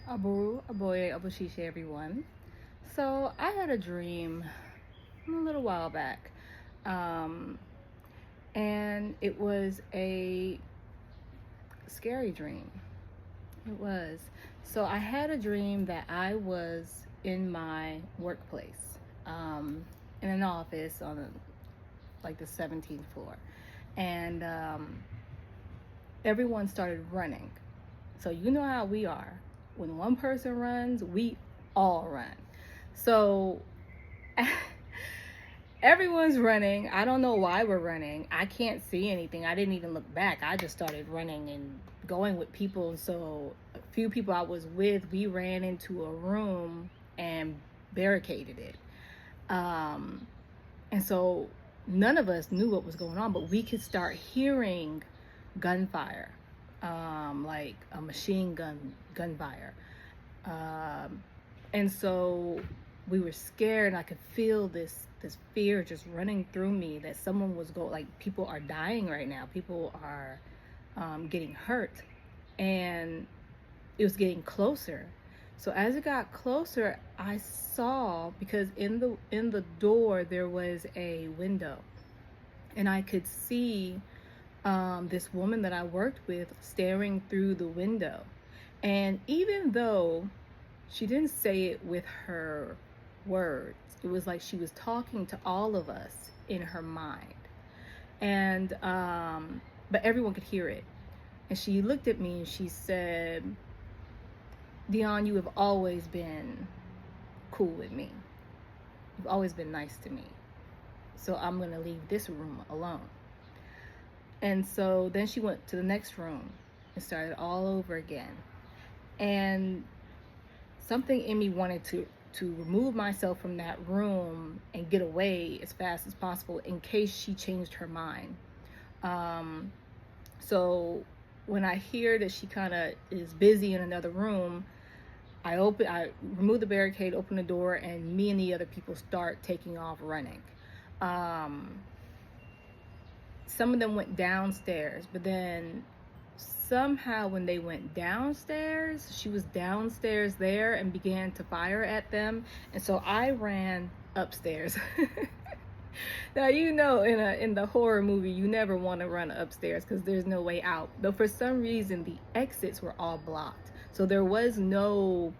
Abu, Aboye, Abushishe, everyone. So I had a dream a little while back, um, and it was a scary dream. It was. So I had a dream that I was in my workplace, in an office on like the 17th floor, and everyone started running. So you know how we are. When one person runs, we all run. So everyone's running. I don't know why we're running. I can't see anything. I didn't even look back. I just started running and going with people. So a few people I was with, we ran into a room and barricaded it. Um, and so none of us knew what was going on, but we could start hearing gunfire, like a machine gunfire. Um, and so we were scared, and I could feel this fear just running through me that someone was going, like, people are dying right now, people are getting hurt, and it was getting closer. So as it got closer, I saw, because in the door there was a window, and I could see this woman that I worked with staring through the window. And even though she didn't say it with her words, it was like she was talking to all of us in her mind. And, but everyone could hear it. And she looked at me and she said, Dionne, you have always been cool with me. You've always been nice to me. So I'm going to leave this room alone. And so then she went to the next room and started all over again. And something in me wanted to remove myself from that room and get away as fast as possible in case she changed her mind. So when I hear that she kind of is busy in another room, I remove the barricade, open the door, and me and the other people start taking off running. Some of them went downstairs, but then somehow when they went downstairs, she was downstairs there and began to fire at them. And so I ran upstairs. Now, you know, in the horror movie, you never want to run upstairs because there's no way out. Though for some reason, the exits were all blocked. So there was no,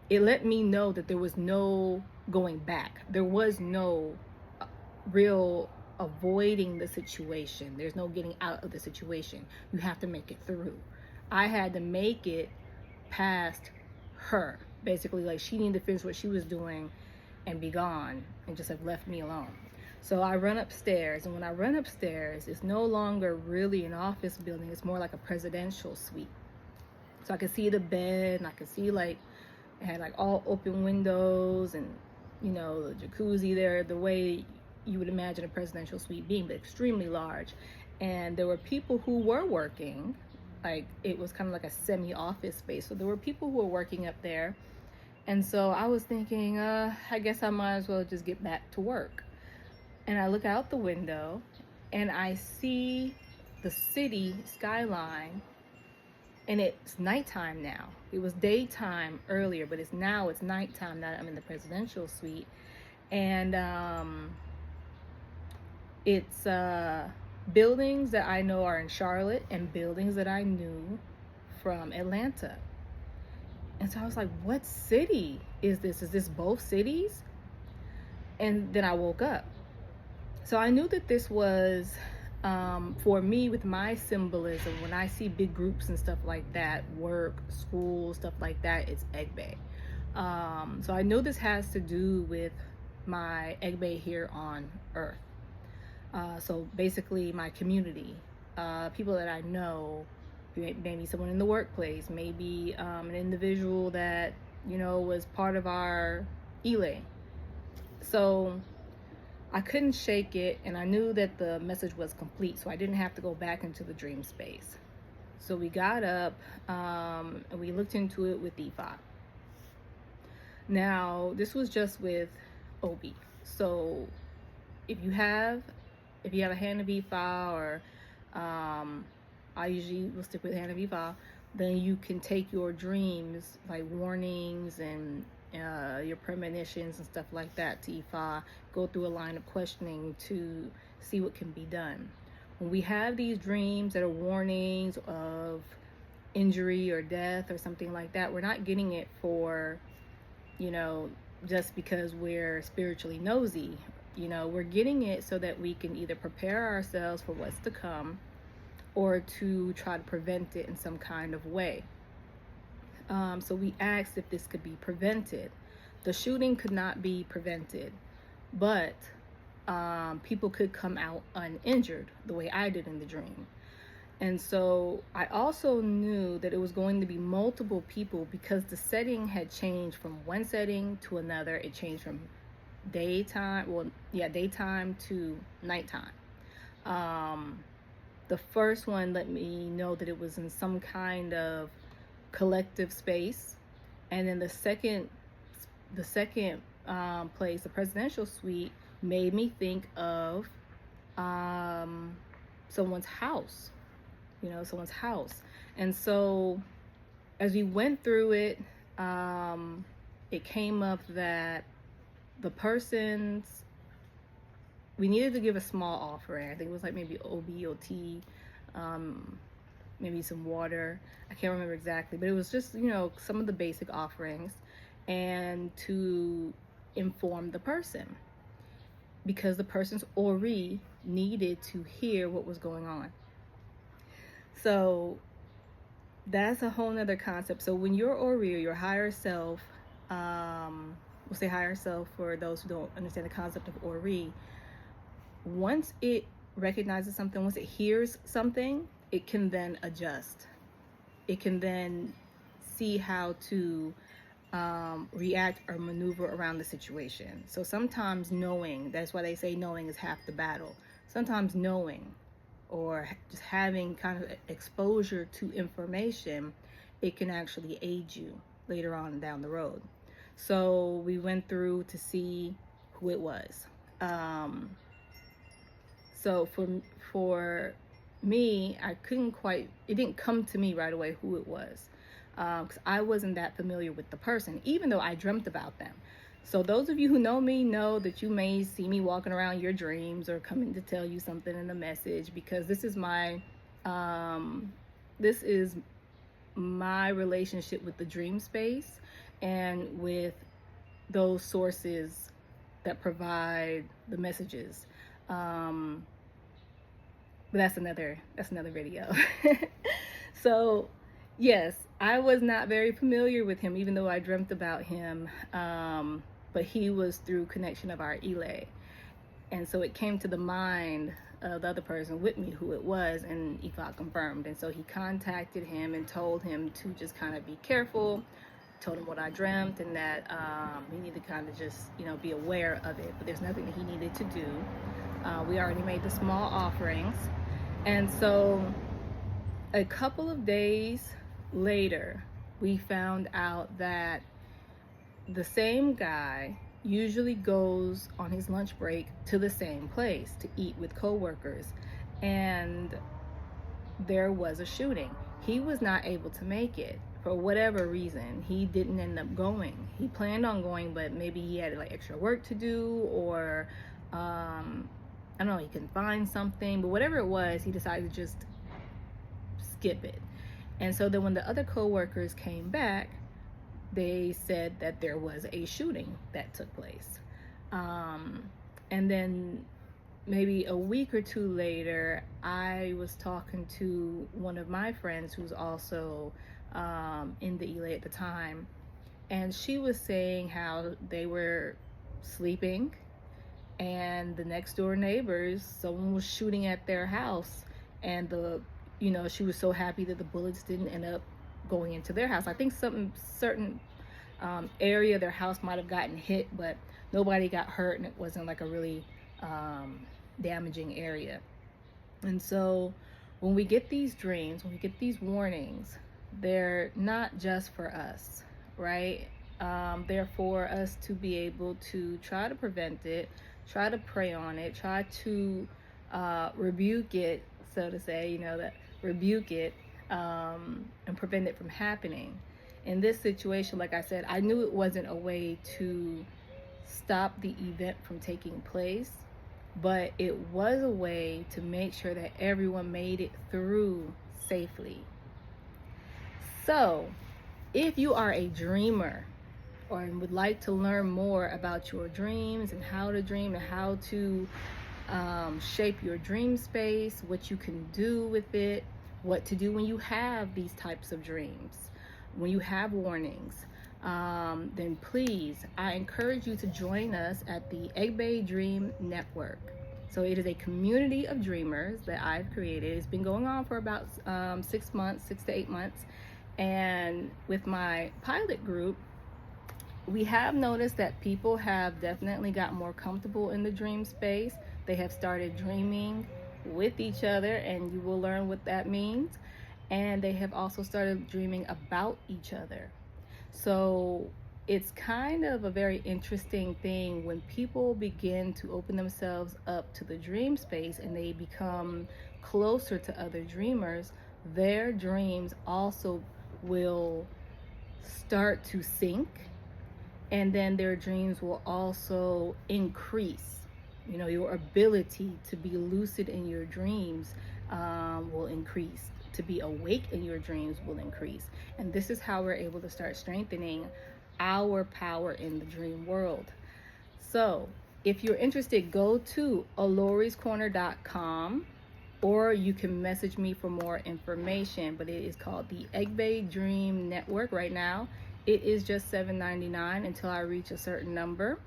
it let me know that there was no going back. There was no real avoiding the situation. There's no getting out of the situation. You have to make it through. I had to make it past her. Basically, like, she needed to finish what she was doing and be gone and just have left me alone. So I run upstairs, and when I run upstairs, it's no longer really an office building. It's more like a presidential suite. So I could see the bed, and I could see, like, it had like all open windows, and you know, the jacuzzi there, the way you would imagine a presidential suite being, but extremely large. And there were people who were working, like, it was kind of like a semi-office space. So there were people who were working up there. And so I was thinking, I guess I might as well just get back to work. And I look out the window and I see the city skyline, and it's nighttime now. It was daytime earlier, but it's nighttime now that I'm in the presidential suite. And it's buildings that I know are in Charlotte and buildings that I knew from Atlanta. And so I was like, what city is this? Is this both cities? And then I woke up. So I knew that this was, for me, with my symbolism, when I see big groups and stuff like that, work, school, stuff like that, it's Egbe. So I know this has to do with my Egbe here on Earth. So basically my community, people that I know, maybe someone in the workplace, maybe an individual that, you know, was part of our Ile. So I couldn't shake it, and I knew that the message was complete, so I didn't have to go back into the dream space. So we got up, and we looked into it with Deepak. Now, this was just with Obi. So if you have a hand of Ifa, or I usually will stick with Hand of Ifa. Then you can take your dreams, like warnings and your premonitions and stuff like that, to Ifa, go through a line of questioning to see what can be done. When we have these dreams that are warnings of injury or death or something like that, we're not getting it for, just because we're spiritually nosy. We're getting it so that we can either prepare ourselves for what's to come or to try to prevent it in some kind of way. So we asked if this could be prevented. The shooting could not be prevented, but people could come out uninjured the way I did in the dream. And so I also knew that it was going to be multiple people because the setting had changed from one setting to another. It changed from daytime to nighttime. The first one let me know that it was in some kind of collective space, and then the second place, the presidential suite, made me think of someone's house. And so as we went through it, it came up that we needed to give a small offering. I think it was like maybe OBOT, maybe some water. I can't remember exactly, but it was just, some of the basic offerings, and to inform the person, because the person's Ori needed to hear what was going on. So that's a whole nother concept. So when your Ori, or your higher self, we'll say higher self for those who don't understand the concept of Ori, once it recognizes something, once it hears something, it can then adjust. It can then see how to react or maneuver around the situation. So sometimes knowing, that's why they say knowing is half the battle. Sometimes knowing, or just having kind of exposure to information, it can actually aid you later on down the road. So we went through to see who it was. So for me, it didn't come to me right away who it was, because I wasn't that familiar with the person, even though I dreamt about them. So those of you who know me know that you may see me walking around your dreams or coming to tell you something in a message, because this is my relationship with the Dreamspace and with those sources that provide the messages. But that's another video. So yes, I was not very familiar with him, even though I dreamt about him. But he was through connection of our Ile. And so it came to the mind of the other person with me who it was, and Ifa confirmed. And so he contacted him and told him to just kind of be careful, told him what I dreamt, and that he needed to kind of just, be aware of it. But there's nothing that he needed to do. We already made the small offerings. And so a couple of days later, we found out that the same guy usually goes on his lunch break to the same place to eat with coworkers, and there was a shooting. He was not able to make it for whatever reason. He didn't end up going. He planned on going, but maybe he had like extra work to do, or I don't know, he couldn't find something, but whatever it was, he decided to just skip it. And so then when the other coworkers came back, they said that there was a shooting that took place. And then maybe a week or two later, I was talking to one of my friends who's also in the Ile at the time, and she was saying how they were sleeping, and the next door neighbors, someone was shooting at their house, and she was so happy that the bullets didn't end up going into their house. I think some certain area their house might have gotten hit, but nobody got hurt, and it wasn't like a really damaging area. And so when we get these dreams, when we get these warnings, they're not just for us, right? They're for us to be able to try to prevent it, try to pray on it, try to rebuke it, so to say, that rebuke it, and prevent it from happening. In this situation, like I said, I knew it wasn't a way to stop the event from taking place, but it was a way to make sure that everyone made it through safely. So, if you are a dreamer or would like to learn more about your dreams and how to dream and how to shape your dream space, what you can do with it, what to do when you have these types of dreams, when you have warnings, then please, I encourage you to join us at the Egbe Dream Network. So it is a community of dreamers that I've created. It's been going on for about 6 months, 6 to 8 months. And with my pilot group, we have noticed that people have definitely got more comfortable in the dream space. They have started dreaming with each other, and you will learn what that means. And they have also started dreaming about each other. So it's kind of a very interesting thing when people begin to open themselves up to the dream space and they become closer to other dreamers. Their dreams also will start to sync, and then their dreams will also increase. You know, your ability to be lucid in your dreams will increase. To be awake in your dreams will increase. And this is how we're able to start strengthening our power in the dream world. So if you're interested, go to aloriscorner.com, or you can message me for more information. But it is called the Egbe Dream Network right now. It is just $7.99 until I reach a certain number.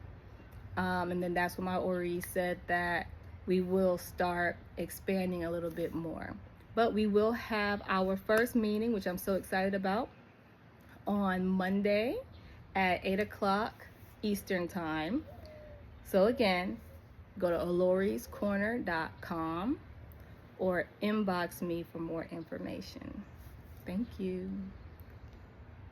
And then that's when my Ori said that we will start expanding a little bit more. But we will have our first meeting, which I'm so excited about, on Monday at 8 o'clock Eastern Time. So again, go to aloriscorner.com or inbox me for more information. Thank you.